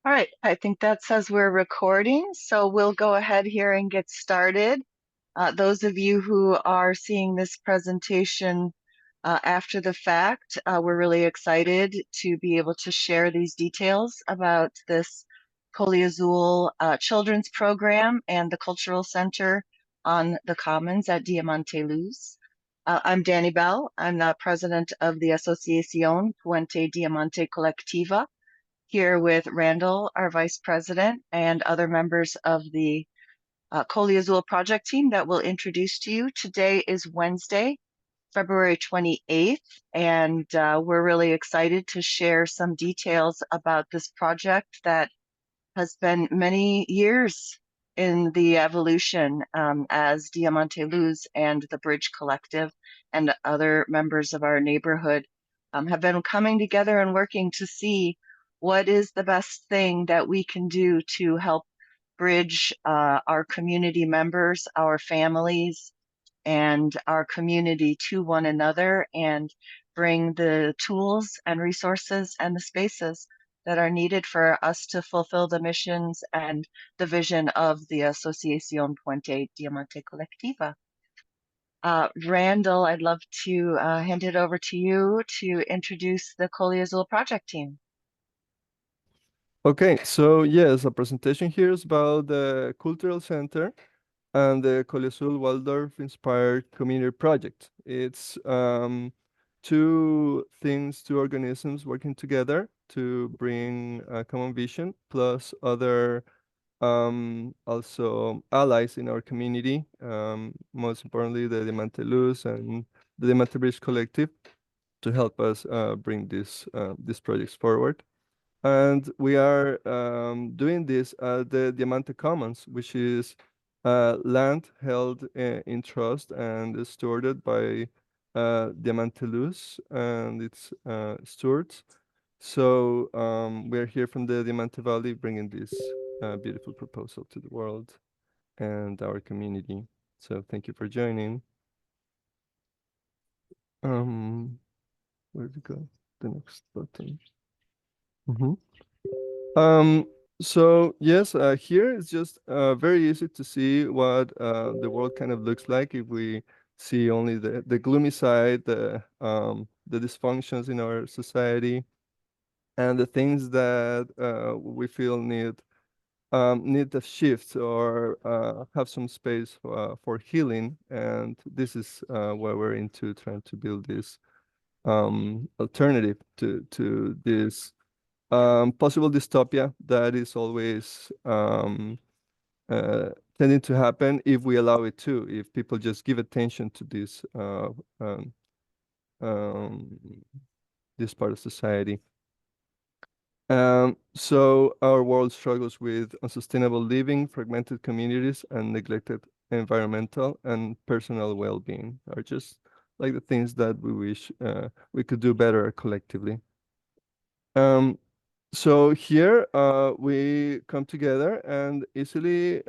All right, I think that says we're recording, so we'll go ahead here and get started. Those of you who are seeing this presentation after the fact, we're really excited to be able to share these details about this Coliazul Children's Program and the Cultural Center on the Commons at Diamante Luz. I'm Danny Bell. I'm the president of the Asociación Puente Diamante Colectiva, here with Randall, our vice president, and other members of the Coliazul project team that we'll introduce to you. Today is Wednesday, February 28th, and we're really excited to share some details about this project that has been many years in the evolution as Diamante Luz and the Bridge Collective and other members of our neighborhood have been coming together and working to see what is the best thing that we can do to help bridge our community members, our families, and our community to one another and bring the tools and resources and the spaces that are needed for us to fulfill the missions and the vision of the Asociación Puente Diamante Colectiva. Randall, I'd love to hand it over to you to introduce the Coliazul project team. Okay, so yes, a presentation here is about the Cultural Center and the Coliazul Waldorf-inspired community project. It's two things, two organisms working together to bring a common vision, plus other also allies in our community, most importantly the Diamante Luz and the Diamante Bridge Collective, to help us bring these projects forward. And we are doing this at the Diamante Commons, which is land held in trust and is stewarded by Diamante Luz and its stewards. So we're here from the Diamante Valley bringing this beautiful proposal to the world and our community. So thank you for joining. Where to go? The next button. So yes, here it's just very easy to see what the world kind of looks like if we see only the gloomy side, the dysfunctions in our society, and the things that we feel need a shift or have some space for healing. And this is why we're into trying to build this alternative to this possible dystopia that is always tending to happen if we allow it to, if people just give attention to this part of society. So our world struggles with unsustainable living, fragmented communities, and neglected environmental and personal well-being are just like the things that we wish we could do better collectively. So here we come together and easily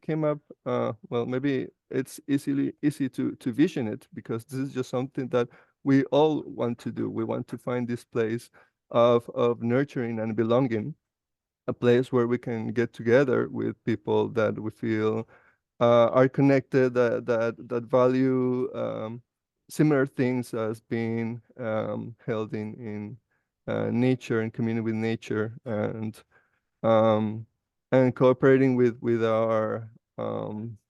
came up, well, maybe it's easy to vision it, because this is just something that we all want to do. We want to find this place of nurturing and belonging, a place where we can get together with people that we feel are connected, that value similar things as being held in nature and community with nature, and cooperating with our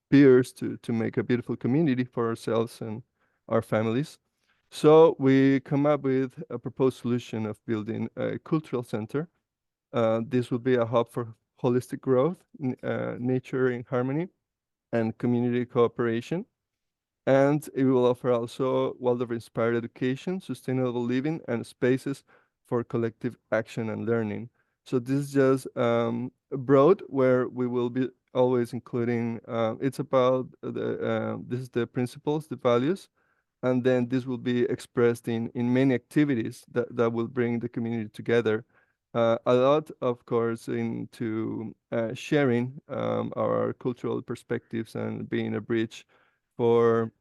peers to make a beautiful community for ourselves and our families. So we come up with a proposed solution of building a cultural center. This will be a hub for holistic growth, nature in harmony, and community cooperation. And it will offer also Waldorf-inspired education, sustainable living, and spaces for collective action and learning. So this is just broad, where we will be always including, it's about this is the principles, the values, and then this will be expressed in many activities that will bring the community together. A lot, of course, into sharing our cultural perspectives and being a bridge for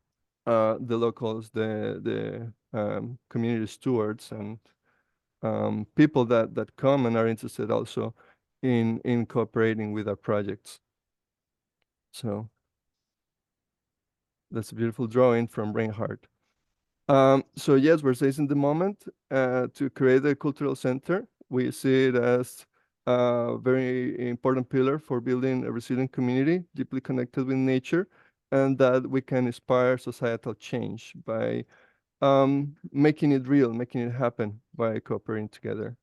the locals, the community stewards, and people that come and are interested also in cooperating with our projects. So that's a beautiful drawing from Reinhardt. So yes, we're seizing the moment to create a cultural center. We see it as a very important pillar for building a resilient community, deeply connected with nature, and that we can inspire societal change by making it real, making it happen by cooperating together.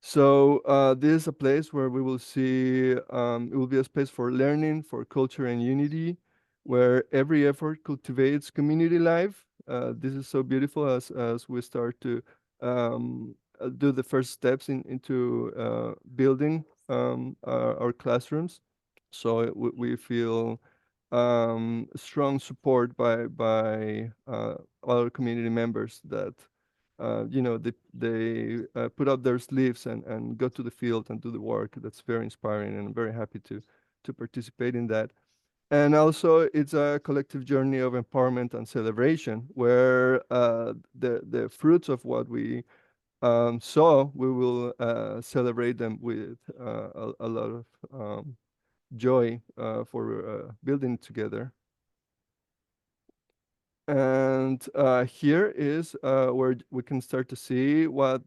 So this is a place where we will see, it will be a space for learning, for culture and unity, where every effort cultivates community life. This is so beautiful as we start to do the first steps into building our classrooms. So we feel strong support by other community members that they put up their sleeves and go to the field and do the work. That's very inspiring, and I'm very happy to participate in that. And also, it's a collective journey of empowerment and celebration, where the fruits of what we saw, we will celebrate them with a lot of joy for building together. And here is where we can start to see what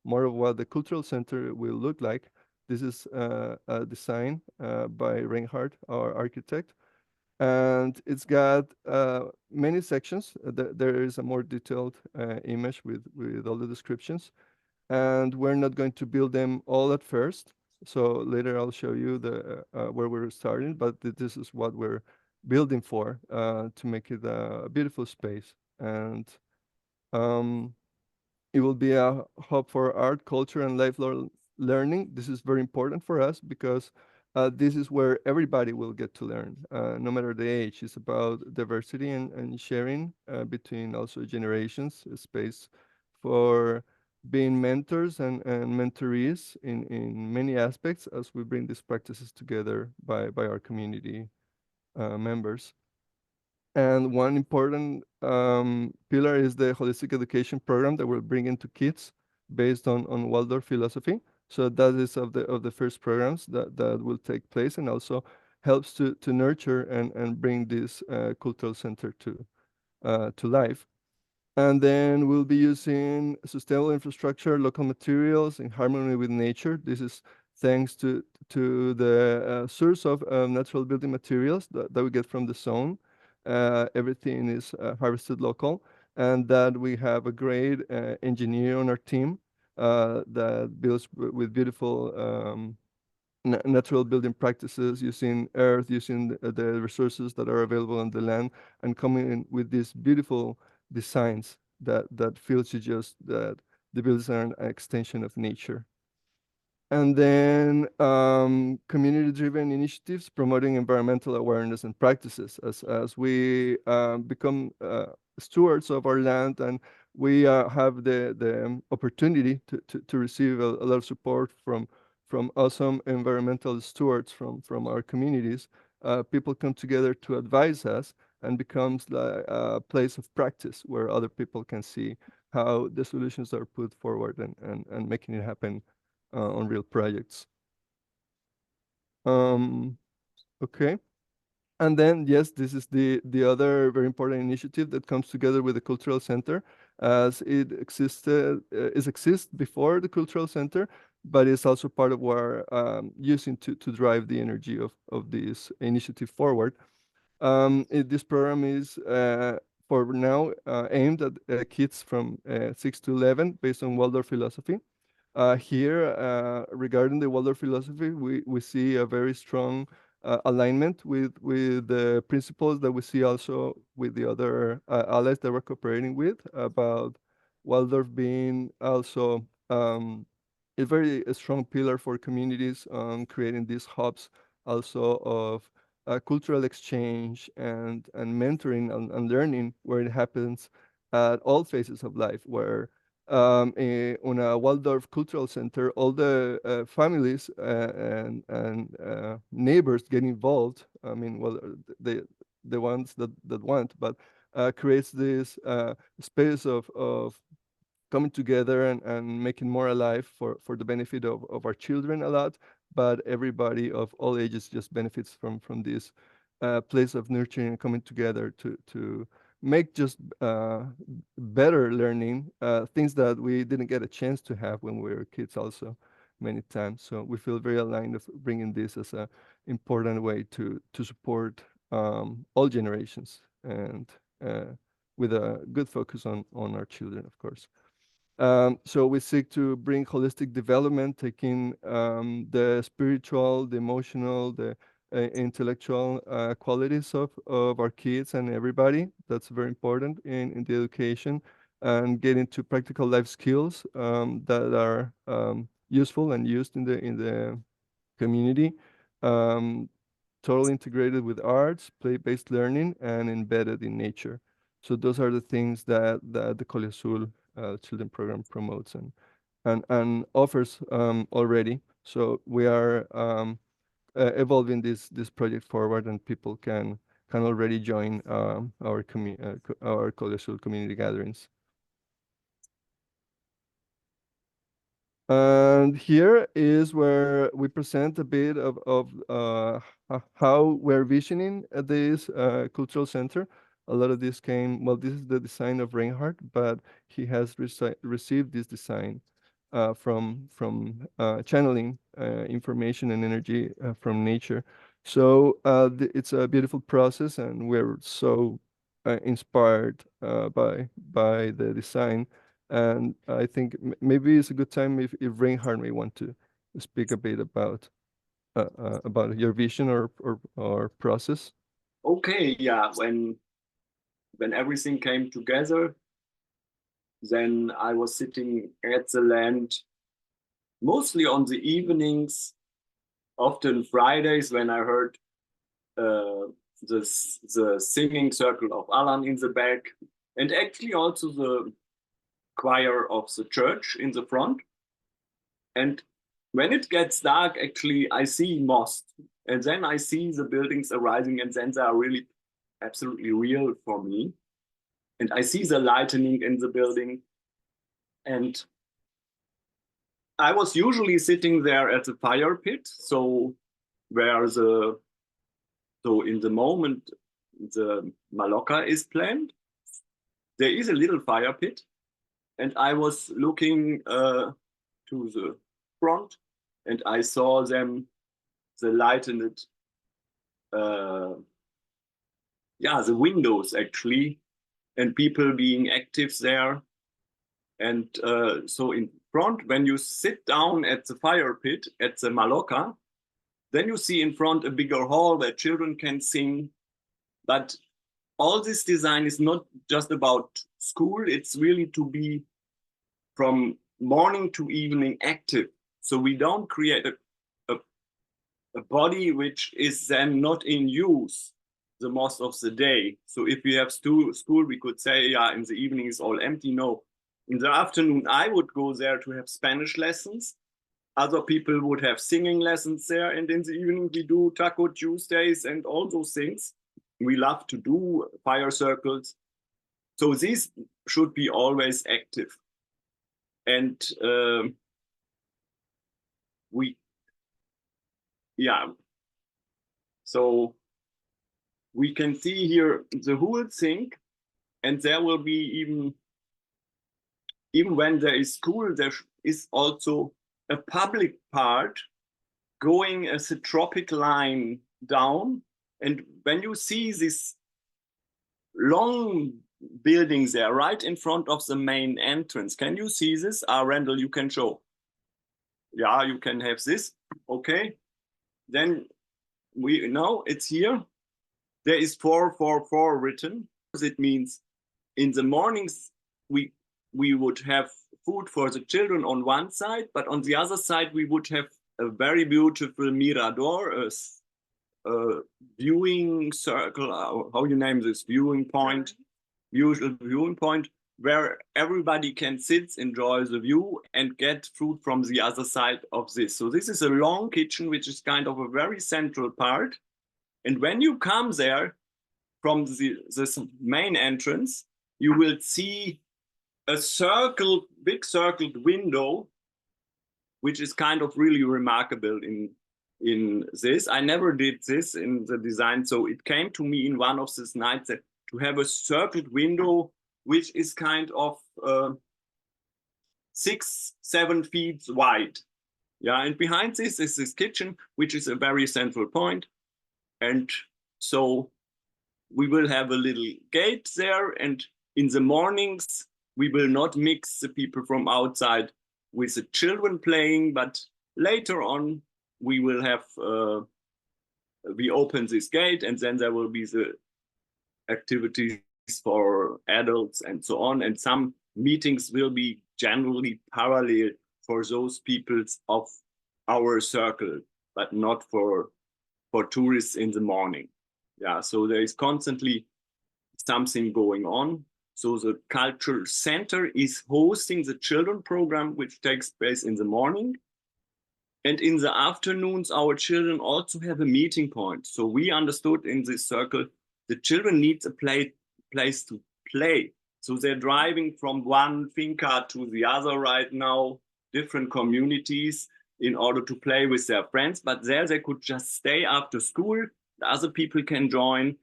more of what the cultural center will look like. This is a design by Reinhardt, our architect, and it's got many sections. There is a more detailed image with all the descriptions, and we're not going to build them all at first. So later I'll show you the where we're starting, but this is what we're building for to make it a beautiful space. And um, it will be a hub for art, culture, and lifelong learning. This is very important for us because this is where everybody will get to learn, no matter the age. It's about diversity and sharing between also generations, a space for being mentors and mentorees in many aspects as we bring these practices together by our community members. And one important pillar is the holistic education program that we're bringing to kids based on Waldorf philosophy. So that is of the first programs that will take place, and also helps to nurture and bring this cultural center to life. And then we'll be using sustainable infrastructure, local materials in harmony with nature. This is thanks to the source of natural building materials that we get from the zone. Everything is harvested local, and that we have a great engineer on our team that builds with beautiful natural building practices, using earth, using the resources that are available on the land, and coming in with these beautiful designs that feels you just that the buildings are an extension of nature. And then community-driven initiatives promoting environmental awareness and practices as we become stewards of our land, and we have the opportunity to receive a lot of support from awesome environmental stewards from our communities. People come together to advise us, and becomes like a place of practice where other people can see how the solutions are put forward and making it happen on real projects. Um, okay. And then, yes, this is the other very important initiative that comes together with the cultural center, as it exists before the cultural center, but it's also part of what we're using to drive the energy of this initiative forward. This program is for now aimed at kids from 6 to 11 based on Waldorf philosophy. Here, regarding the Waldorf philosophy, we see a very strong alignment with the principles that we see also with the other allies that we're cooperating with, about Waldorf being also a very strong pillar for communities on creating these hubs also of cultural exchange and mentoring and learning, where it happens at all phases of life, where on a Waldorf Cultural Center, all the families and neighbors get involved. I mean, well, the ones that want, but creates this space of coming together and making more alive for the benefit of our children a lot, but everybody of all ages just benefits from this place of nurturing and coming together to make just better learning, things that we didn't get a chance to have when we were kids also many times. So we feel very aligned of bringing this as a important way to support all generations, and with a good focus on our children, of course. So we seek to bring holistic development, taking the spiritual, the emotional, the intellectual qualities of our kids and everybody. That's very important in the education, and getting to practical life skills that are useful and used in the community. Um, Totally integrated with arts, play-based learning, and embedded in nature. So those are the things that the Coliazul children program promotes and offers already. So we are evolving this project forward, and people can already join our Coliazul community gatherings. And here is where we present a bit of how we're visioning this cultural center. A lot of this came, well, this is the design of Reinhardt, but he has received this design from channeling information and energy from nature. So it's a beautiful process, and we're so inspired by the design. And I think maybe it's a good time if Reinhard may want to speak a bit about your vision or process. Okay, yeah. When everything came together, then I was sitting at the land, mostly on the evenings, often Fridays, when I heard the singing circle of Alan in the back, and actually also the choir of the church in the front. And when it gets dark, actually, I see mosque, and then I see the buildings arising, and then they are really absolutely real for me. And I see the lightning in the building. And I was usually sitting there at the fire pit, so in the moment the Maloka is planned, there is a little fire pit, and I was looking to the front, and I saw them, the lightened, the windows actually, and people being active there. And so in front, when you sit down at the fire pit at the Maloka, then you see in front a bigger hall where children can sing. But all this design is not just about school, it's really to be from morning to evening active. So we don't create a body which is then not in use the most of the day. So if we have school, we could say, yeah, in the evening is all empty. No, in the afternoon, I would go there to have Spanish lessons. Other people would have singing lessons there. And in the evening, we do Taco Tuesdays and all those things. We love to do fire circles. So these should be always active. And so we can see here the whole thing, and there will be even when there is school, there is also a public part going as a tropic line down. And when you see this long buildings there right in front of the main entrance, can you see this? Randall, you can show. Yeah, you can have this. Okay. Then we know it's here. There is 444 written. It means in the mornings we would have food for the children on one side, but on the other side we would have a very beautiful mirador, a viewing circle, how you name this, viewing point, usual viewing point, where everybody can sit, enjoy the view, and get food from the other side of this. So this is a long kitchen, which is kind of a very central part. And when you come there from this main entrance, you will see a circle, big circled window, which is kind of really remarkable in this. I never did this in the design, so it came to me in one of these nights that to have a circled window, which is kind of 6-7 feet wide. Yeah, and behind this is this kitchen, which is a very central point. And so we will have a little gate there, and in the mornings, we will not mix the people from outside with the children playing, but later on, we will have, we open this gate, and then there will be the activities for adults and so on. And some meetings will be generally parallel for those peoples of our circle, but not for tourists in the morning. Yeah, so there is constantly something going on. So the cultural center is hosting the children program, which takes place in the morning. And in the afternoons, our children also have a meeting point. So we understood in this circle, the children need a place to play. So they're driving from one finca to the other right now, different communities, in order to play with their friends. But there they could just stay after school. The other people can join.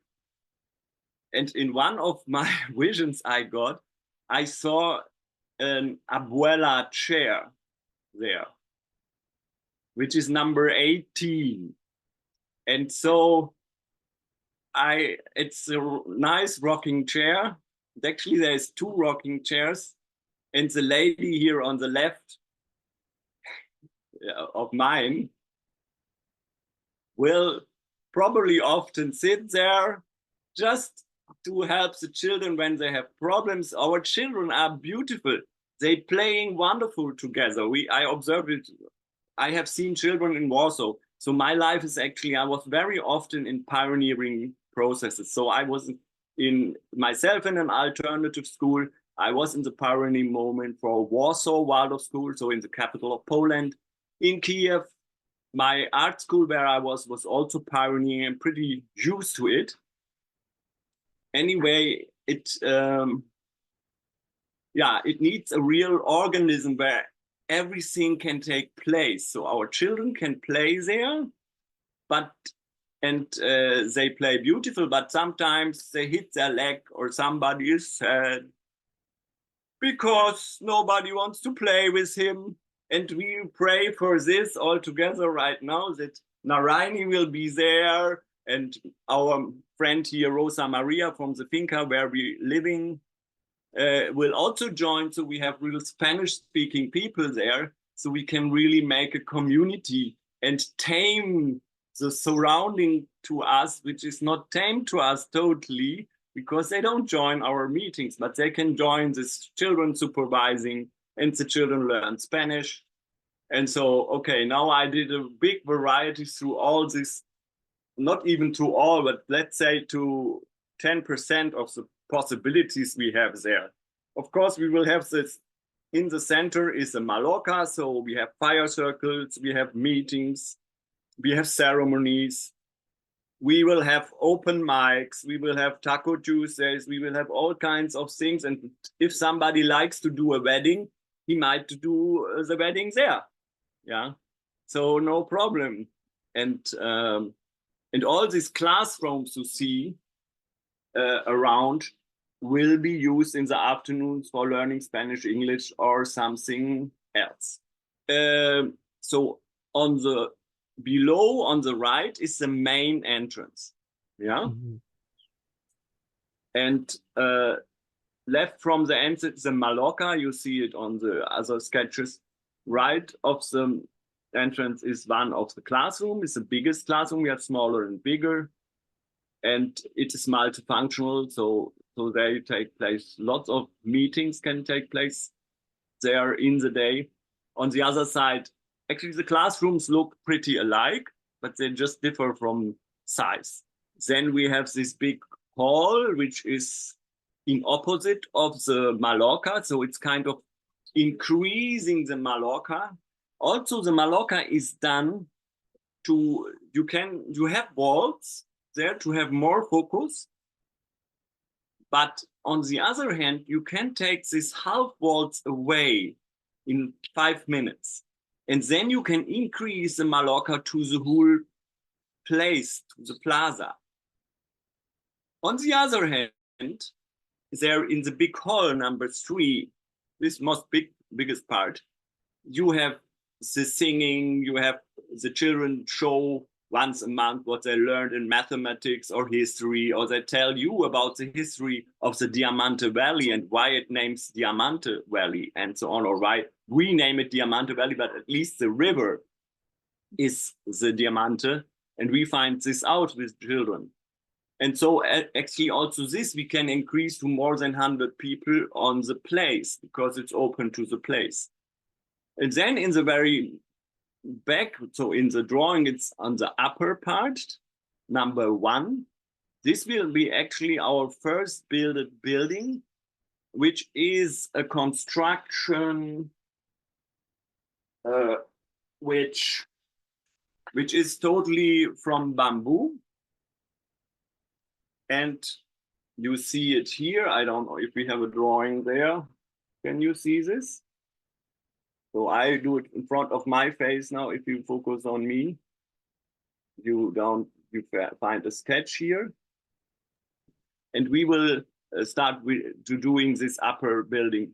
And in one of my visions I got, I saw an abuela chair there, which is number 18. And so it's a nice rocking chair. Actually, there's 2 rocking chairs. And the lady here on the left of mine will probably often sit there just to help the children when they have problems. Our children are beautiful. They playing wonderful together. I observed it. I have seen children in Warsaw. So my life is actually, I was very often in pioneering processes. So I was myself in an alternative school. I was in the pioneering moment for Warsaw Waldorf school, so in the capital of Poland. In Kiev, my art school where I was also pioneering and pretty used to it. Anyway, it needs a real organism where everything can take place. So our children can play there, they play beautiful, but sometimes they hit their leg or somebody is sad because nobody wants to play with him. And we pray for this all together right now, that Naraini will be there, and our friend here, Rosa Maria from the finca where we're living, will also join. So we have real Spanish-speaking people there, so we can really make a community and tame the surrounding to us, which is not tame to us totally, because they don't join our meetings, but they can join this children supervising, and the children learn Spanish. And so, okay, now I did a big variety through all this, not even to all, but let's say to 10% of the possibilities we have there. Of course, we will have this, in the center is a maloca, so we have fire circles, we have meetings, we have ceremonies, we will have open mics, we will have taco Tuesdays, we will have all kinds of things. And if somebody likes to do a wedding, he might do the wedding there. Yeah, so no problem. And all these classrooms you see around will be used in the afternoons for learning Spanish, English, or something else. So on the below on the right is the main entrance. Yeah. Mm-hmm. And left from the entrance, the maloca, you see it on the other sketches. Right of the entrance is one of the classroom. It's the biggest classroom. We have smaller and bigger, and it is multifunctional. So they take place. Lots of meetings can take place there in the day. On the other side, actually the classrooms look pretty alike, but they just differ from size. Then we have this big hall, which is in opposite of the maloca. So it's kind of increasing the maloca. Also, the maloca is done to, you have walls there to have more focus. But on the other hand, you can take these half walls away in 5 minutes. And then you can increase the Mallorca to the whole place, to the plaza. On the other hand, there in the big hall number 3, this biggest part, you have the singing, you have the children show once a month what they learned in mathematics or history, or they tell you about the history of the Diamante Valley and why it names Diamante Valley and so on, or why we name it Diamante Valley, but at least the river is the Diamante, and we find this out with children. And so actually also this we can increase to more than 100 people on the place because it's open to the place. And then in the very back, so in the drawing, it's on the upper part, number 1. This will be actually our first built building, which is a construction which is totally from bamboo. And you see it here. I don't know if we have a drawing there. Can you see this? So I do it in front of my face now. If you focus on me, you find a sketch here. And we will start to doing this upper building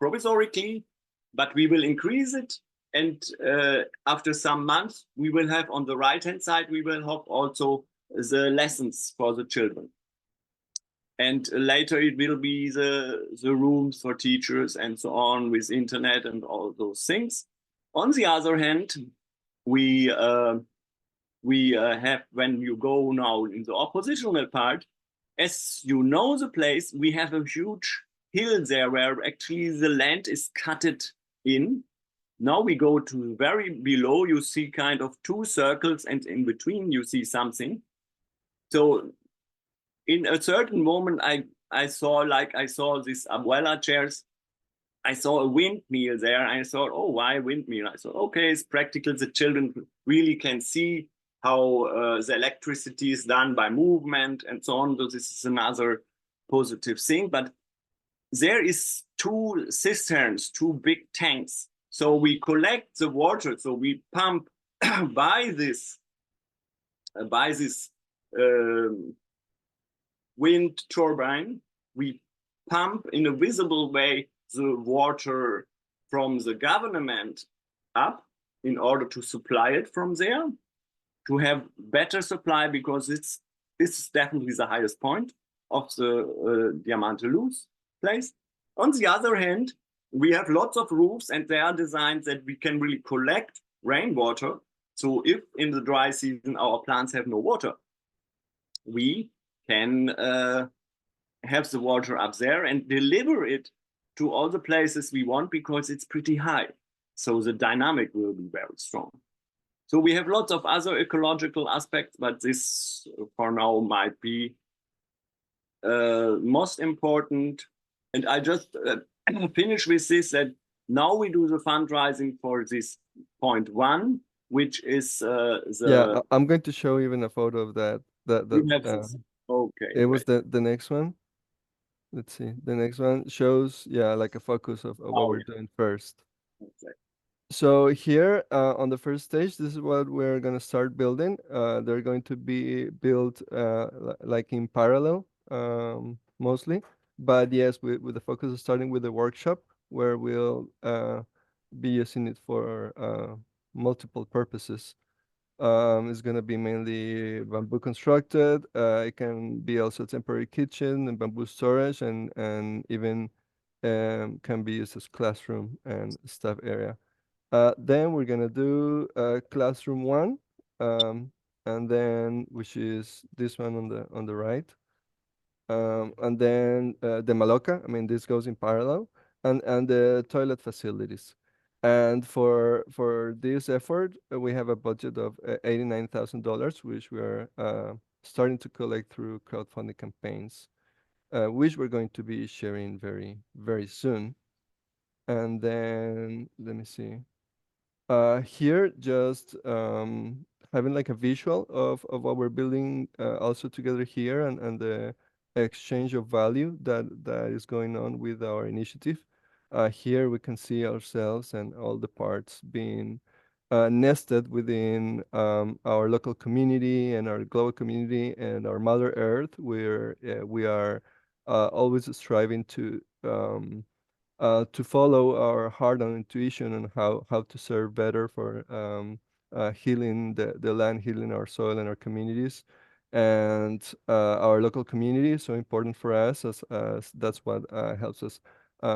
provisorically, but we will increase it. And after some months, we will have on the right-hand side, we will have also the lessons for the children. And later it will be the rooms for teachers and so on with internet and all those things. On the other hand, we have, when you go now in the oppositional part, as you know the place, we have a huge hill there where actually the land is cutted in. Now we go to very below, you see kind of 2 circles, and in between you see something. So in a certain moment, I saw these abuela chairs. I saw a windmill there. I thought, oh, why windmill? I thought, okay, it's practical. The children really can see how the electricity is done by movement and so on. So this is another positive thing. But there is 2 cisterns, 2 big tanks. So we collect the water. So we pump by this wind turbine. We pump in a visible way the water from the government up in order to supply it from there, to have better supply, because this is definitely the highest point of the Diamante Luz place. On the other hand, we have lots of roofs, and they are designed that we can really collect rainwater. So if in the dry season our plants have no water, we can have the water up there and deliver it to all the places we want, because it's pretty high. So the dynamic will be very strong. So we have lots of other ecological aspects, but this for now might be most important. And I just finish with this, that now we do the fundraising for this point 1, which is Yeah, I'm going to show even a photo of that. Okay. It was the next one. Let's see. The next one shows, yeah, like a focus of what we're doing first. Okay. So here on the first stage, this is what we're going to start building. They're going to be built like in parallel, mostly. But yes, with the focus of starting with the workshop, where we'll be using it for multiple purposes. It's going to be mainly bamboo constructed. It can be also a temporary kitchen and bamboo storage, and even can be used as classroom and staff area. Then we're gonna do classroom 1, and then which is this one on the right, and then the Maloca. I mean, this goes in parallel, and the toilet facilities. And for this effort, we have a budget of $89,000, which we are starting to collect through crowdfunding campaigns, which we're going to be sharing very, very soon. And then let me see. Here, just having like a visual of what we're building also together here, and the exchange of value that is going on with our initiative. Here we can see ourselves and all the parts being nested within our local community and our global community and our Mother Earth, where we are always striving to follow our heart and intuition and how to serve better for healing the land, healing our soil and our communities and our local community is so important for us as that's what helps us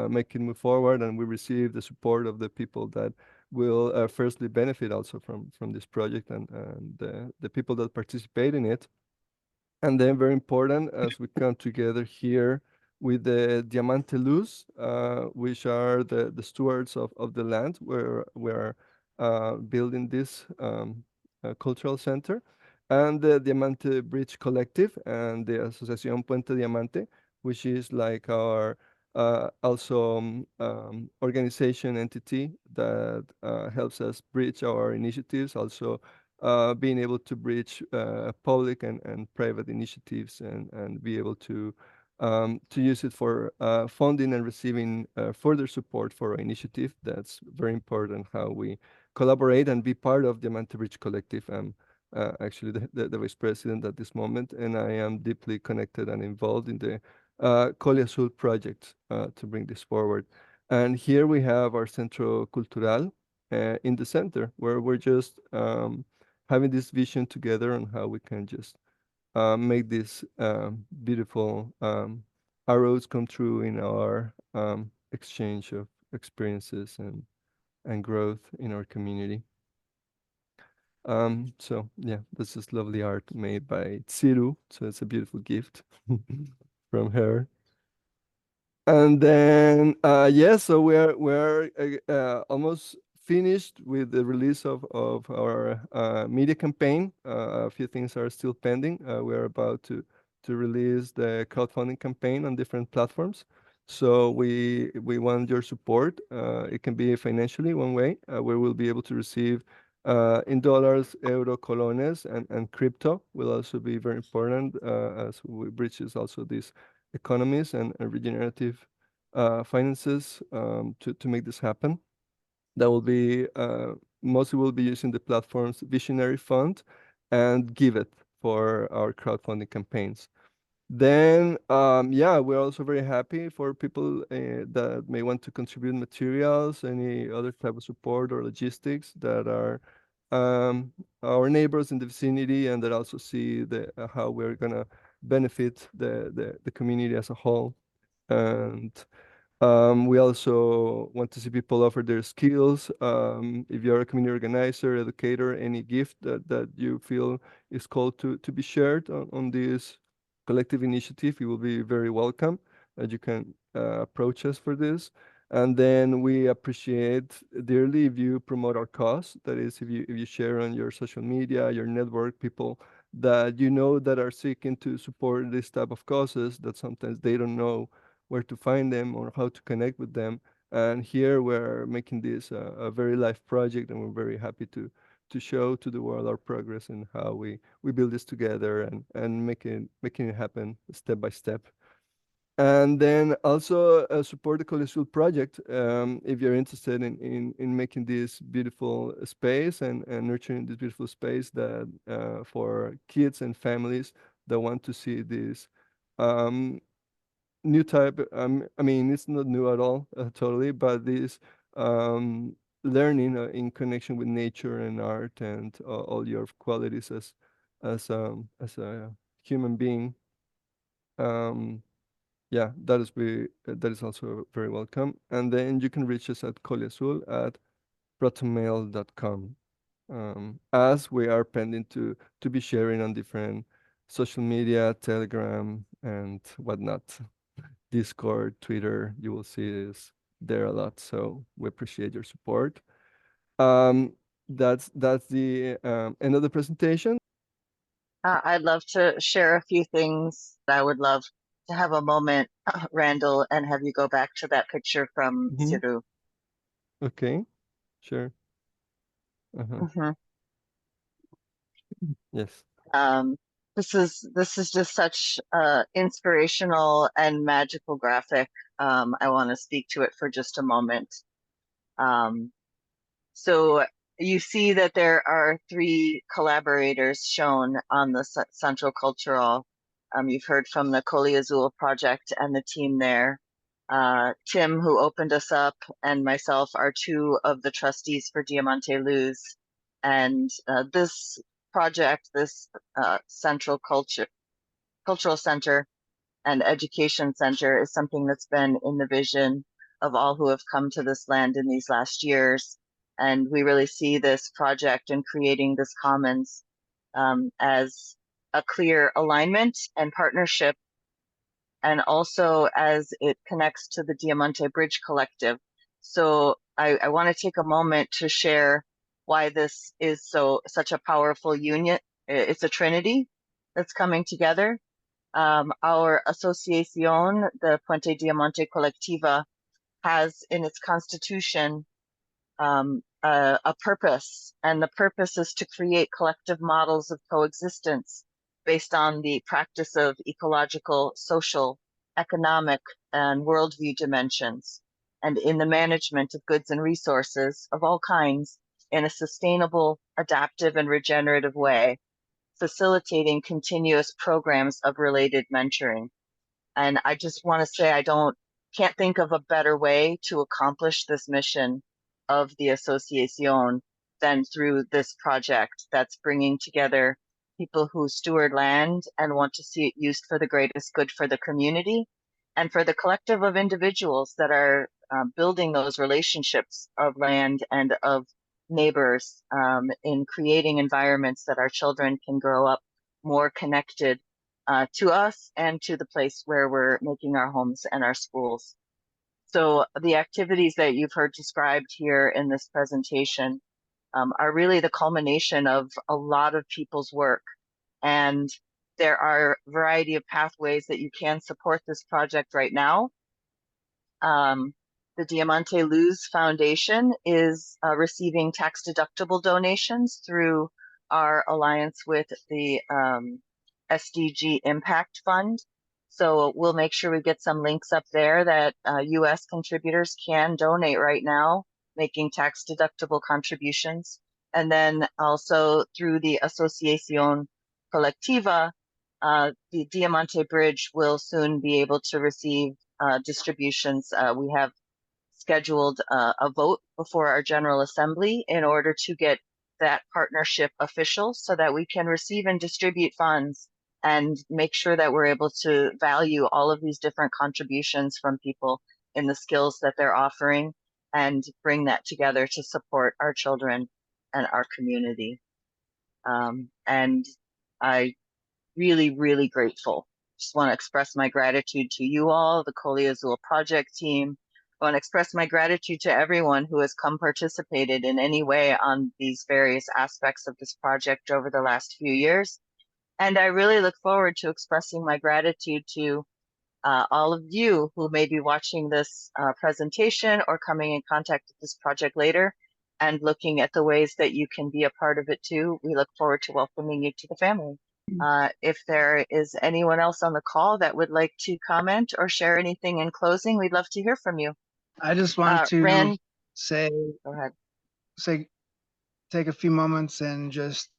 make it move forward, and we receive the support of the people that will firstly benefit also from this project and the people that participate in it. And then very important as we come together here with the Diamante Luz, which are the stewards of the land where we're building this cultural center, and the Diamante Bridge Collective and the Asociación Puente Diamante, which is like our also organization entity that helps us bridge our initiatives, also being able to bridge public and private initiatives and be able to use it for funding and receiving further support for our initiative. That's very important how we collaborate and be part of the Diamante Bridge Collective. I'm actually the vice president at this moment, and I am deeply connected and involved in the Coliazul project to bring this forward. And here we have our Centro Cultural in the center, where we're just having this vision together on how we can just make this beautiful arrows come true in our exchange of experiences and growth in our community. So yeah, this is lovely art made by Tsiru, so it's a beautiful gift from her. And then yeah, so we're almost finished with the release of our media campaign. A few things are still pending. We're about to release the crowdfunding campaign on different platforms. So we want your support. It can be financially one way, where we'll be able to receive in dollars, euro, colones, and crypto will also be very important as we bridges also these economies and regenerative finances to make this happen. That will be mostly we'll be using the platform's Visionary Fund and Give It for our crowdfunding campaigns. Then, yeah, we're also very happy for people that may want to contribute materials, any other type of support or logistics that are our neighbors in the vicinity and that also see how we're gonna benefit the community as a whole. And we also want to see people offer their skills. If you're a community organizer, educator, any gift that you feel is called to be shared on this collective initiative, you will be very welcome. You can approach us for this. And then we appreciate dearly if you promote our cause. That is, if you share on your social media, your network, people that you know that are seeking to support this type of causes that sometimes they don't know where to find them or how to connect with them. And here we're making this a very live project, and we're very happy to show to the world our progress and how we build this together and making it happen step by step. And then also support the Coliazul project if you're interested in making this beautiful space and nurturing this beautiful space that for kids and families that want to see this new type. I mean, it's not new at all, totally, but this learning in connection with nature and art and all your qualities as a human being. Yeah, that is also very welcome. And then you can reach us at coliazul@protonmail.com. As we are pending to be sharing on different social media, Telegram, and whatnot. Discord, Twitter, you will see us there a lot. So we appreciate your support. That's the end of the presentation. I'd love to share a few things. I would love to have a moment, Randall, and have you go back to that picture from Siru. Okay, sure. Mhm. Yes. This is just such inspirational and magical graphic. I want to speak to it for just a moment. So you see that there are 3 collaborators shown on the Central Cultural. You've heard from the Coliazul project and the team there. Tim, who opened us up, and myself are 2 of the trustees for Diamante Luz. And this project, this Central Cultural Center and Education Center, is something that's been in the vision of all who have come to this land in these last years. And we really see this project and creating this commons as a clear alignment and partnership, and also as it connects to the Diamante Bridge Collective. So I want to take a moment to share why this is such a powerful union. It's a trinity that's coming together. Our associación, the Puente Diamante Colectiva, has in its constitution a purpose, and the purpose is to create collective models of coexistence based on the practice of ecological, social, economic, and worldview dimensions, and in the management of goods and resources of all kinds in a sustainable, adaptive, and regenerative way, facilitating continuous programs of related mentoring. And I just want to say can't think of a better way to accomplish this mission of the associación than through this project that's bringing together people who steward land and want to see it used for the greatest good for the community, and for the collective of individuals that are building those relationships of land and of neighbors in creating environments that our children can grow up more connected to us and to the place where we're making our homes and our schools. So the activities that you've heard described here in this presentation are really the culmination of a lot of people's work. And there are a variety of pathways that you can support this project right now. The Diamante Luz Foundation is receiving tax-deductible donations through our alliance with the SDG Impact Fund. So we'll make sure we get some links up there that U.S. contributors can donate right now, making tax-deductible contributions. And then also through the Asociación Colectiva, the Diamante Bridge will soon be able to receive distributions. We have scheduled a vote before our General Assembly in order to get that partnership official so that we can receive and distribute funds and make sure that we're able to value all of these different contributions from people in the skills that they're offering and bring that together to support our children and our community. And I really, really grateful. Just want to express my gratitude to you all, the Coliazul project team. I want to express my gratitude to everyone who has participated in any way on these various aspects of this project over the last few years. And I really look forward to expressing my gratitude to all of you who may be watching this presentation or coming in contact with this project later and looking at the ways that you can be a part of it too. We look forward to welcoming you to the family. If there is anyone else on the call that would like to comment or share anything in closing, we'd love to hear from you. I just want to Ren, say, go ahead. Take a few moments and just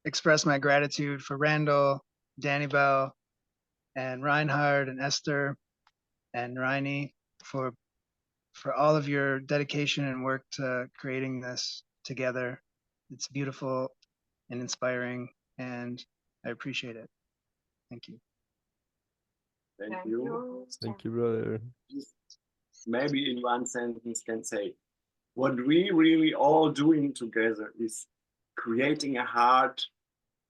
express my gratitude for Randall, Danny Bell, and Reinhard and Esther and Reini for all of your dedication and work to creating this together. It's beautiful and inspiring, and I appreciate it. Thank you. Thank you. Thank you, brother. Maybe in one sentence can say, what we really all doing together is creating a heart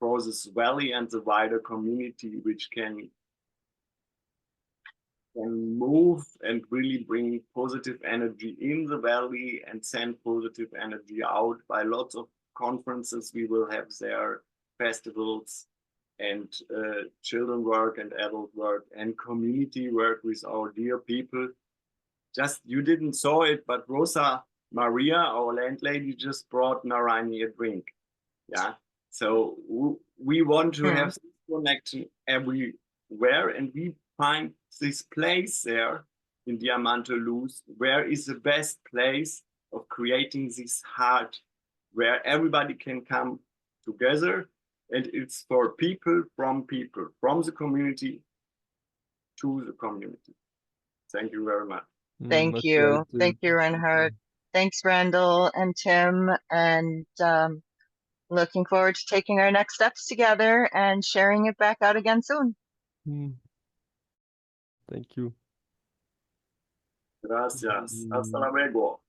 for this valley and the wider community, which can move and really bring positive energy in the valley and send positive energy out by lots of conferences we will have there, festivals, and children work and adult work and community work with our dear people. Just, you didn't saw it, but Rosa Maria, our landlady, just brought Narayani a drink. Yeah, so we want to have connection everywhere, and we find this place there in Diamante Luz, where is the best place of creating this heart, where everybody can come together, and it's for people, from the community to the community. Thank you very much. Thank Much you. gratitude. Thank you, Thank you. Reinhard. Thanks, Randall and Tim. And looking forward to taking our next steps together and sharing it back out again soon. Thank you. Gracias. Hasta luego.